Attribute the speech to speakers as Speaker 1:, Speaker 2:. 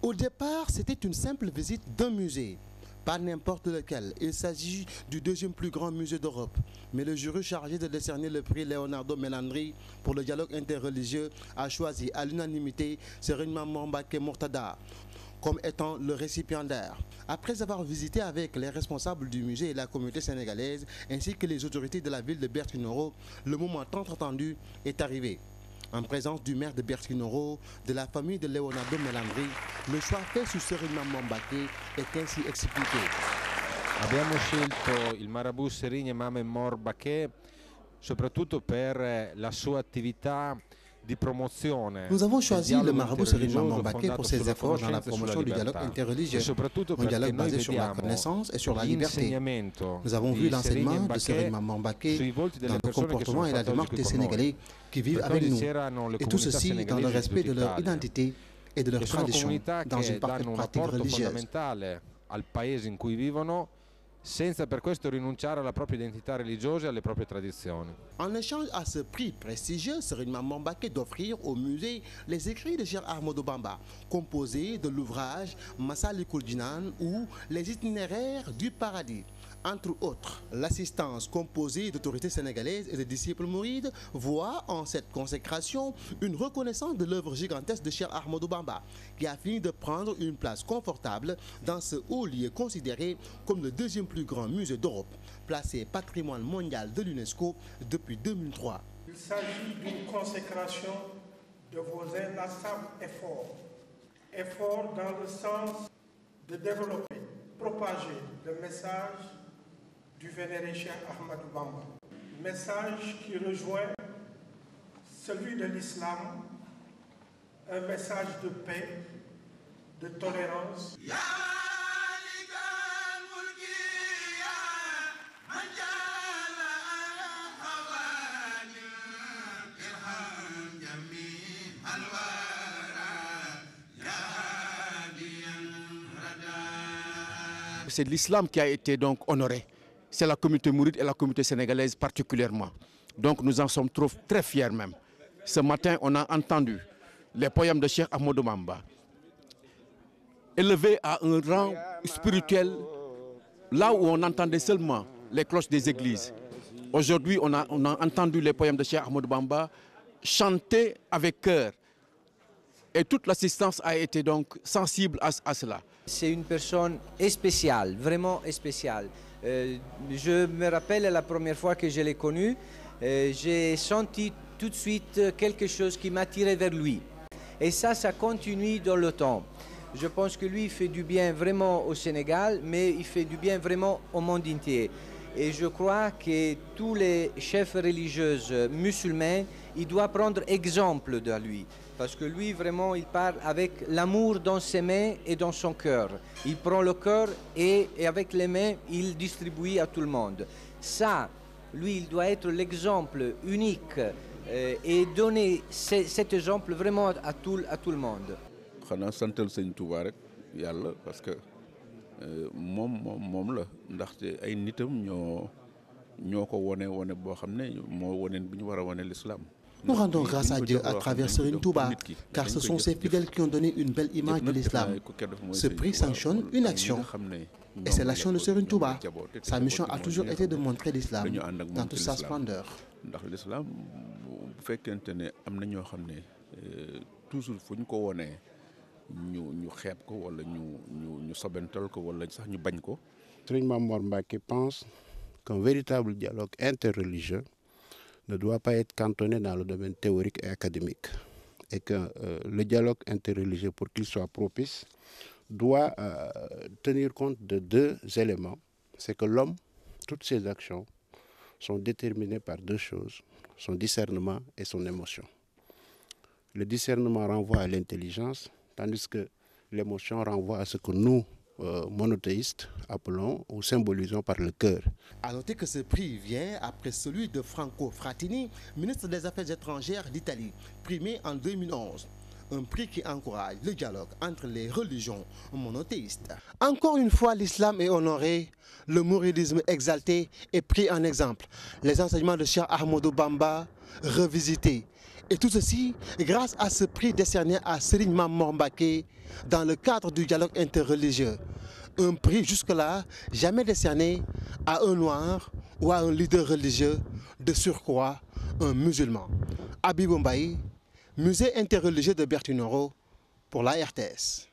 Speaker 1: Au départ, c'était une simple visite d'un musée. Pas n'importe lequel. Il s'agit du deuxième plus grand musée d'Europe. Mais le jury chargé de décerner le prix Leonardo Melandri pour le dialogue interreligieux a choisi à l'unanimité Serigne Mame Mbacké Mourtada comme étant le récipiendaire. Après avoir visité avec les responsables du musée et la communauté sénégalaise, ainsi que les autorités de la ville de Bertinoro, le moment tant attendu est arrivé. En présence du maire de Bertinoro, de la famille de Leonardo Melandri, le choix fait sur Serigne Mame Mbacké est ainsi expliqué.
Speaker 2: Abbiamo scelto il Marabù Serigne Mame Mbacké soprattutto per la sua attività di promozione.
Speaker 1: Nous avons choisi le marabout Serigne Mame Mbacké pour ses efforts dans la promotion du dialogue interreligieux, un dialogue basé sur la connaissance et sur la liberté. Nous avons vu l'enseignement de Serigne Mame Mbacké dans le comportement et la démarche des Sénégalais qui vivent avec nous, et tout ceci dans le respect de leur identité et de leur tradition, dans une parfaite pratique religieuse.
Speaker 2: Al paese in cui vivono, senza per questo rinunciare alla propria identità religiosa e alle proprie tradizioni.
Speaker 1: En échange à ce prix prestigieux, Serigne Mame Mbacké d'offrir au musée les écrits de Cheikh Ahmadou Bamba, composés de l'ouvrage Massalikul Jinan ou les itinéraires du paradis. Entre autres, l'assistance composée d'autorités sénégalaises et de disciples mourides voit en cette consécration une reconnaissance de l'œuvre gigantesque de Cheikh Ahmadou Bamba, qui a fini de prendre une place confortable dans ce haut lieu considéré comme le deuxième plus grand musée d'Europe, placé patrimoine mondial de l'UNESCO depuis 2003.
Speaker 3: Il s'agit d'une consécration de vos inlassables efforts dans le sens de développer, propager le message du vénéré Cheikh Ahmadou Bamba. Message qui rejoint celui de l'islam, un message de paix, de tolérance.
Speaker 4: C'est l'islam qui a été donc honoré. C'est la communauté mouride et la communauté sénégalaise particulièrement. Donc nous en sommes très fiers même. Ce matin, on a entendu les poèmes de Cheikh Ahmadou Bamba, élevés à un rang spirituel, là où on entendait seulement les cloches des églises. Aujourd'hui, on a entendu les poèmes de Cheikh Ahmadou Bamba chantés avec cœur. Et toute l'assistance a été donc sensible à cela.
Speaker 5: C'est une personne spéciale, vraiment spéciale. Je me rappelle la première fois que je l'ai connu, j'ai senti tout de suite quelque chose qui m'attirait vers lui. Et ça continue dans le temps. Je pense que lui, il fait du bien vraiment au Sénégal, mais il fait du bien vraiment au monde entier. Et je crois que tous les chefs religieux musulmans, ils doivent prendre exemple de lui. Parce que lui, vraiment, il parle avec l'amour dans ses mains et dans son cœur. Il prend le cœur et avec les mains, il distribue à tout le monde. Ça, lui, il doit être l'exemple unique et donner cet exemple vraiment à tout le monde.
Speaker 6: xanaa santal Sëñ Tuubaa rek Yàlla parce que moom la ndaxte ay nitam ñoo ko wone boo xam ne moo wone bi ñu war a wone l'islam.
Speaker 1: Nous rendons grâce à Dieu à travers Serigne Touba, car ce sont ces fidèles qui ont donné une belle image de l'islam. Ce prix sanctionne une action, et c'est l'action de Serigne Touba. Sa mission a toujours été de montrer l'islam dans toute sa splendeur.
Speaker 6: ndax l'islam bu fekkente ne am na ñoo xam ne toujours fu ñu ko wonee ñu xeeb ko wala ñu sobental ko wala sax ñu bañ ko.
Speaker 7: Serigne Mame Mbacké pense qu'un véritable dialogue interreligieux ne doit pas être cantonné dans le domaine théorique et académique, et que le dialogue interreligieux, pour qu'il soit propice, doit tenir compte de deux éléments. C'est que l'homme, toutes ses actions sont déterminées par deux choses, son discernement et son émotion. Le discernement renvoie à l'intelligence, tandis que l'émotion renvoie à ce que nous, monothéistes, appelons ou symbolisons par le cœur.
Speaker 1: À noter que ce prix vient après celui de Franco Frattini, ministre des Affaires étrangères d'Italie, primé en 2011. Un prix qui encourage le dialogue entre les religions monothéistes. Encore une fois, l'islam est honoré, le mouridisme exalté est pris en exemple. Les enseignements de Cheikh Ahmadou Bamba revisités. Et tout ceci grâce à ce prix décerné à Serigne Mame Mor Mbacké dans le cadre du dialogue interreligieux. Un prix jusque-là jamais décerné à un noir ou à un leader religieux, de surcroît un musulman. Habibou Mbaye, musée interreligieux de Bertinoro pour la RTS.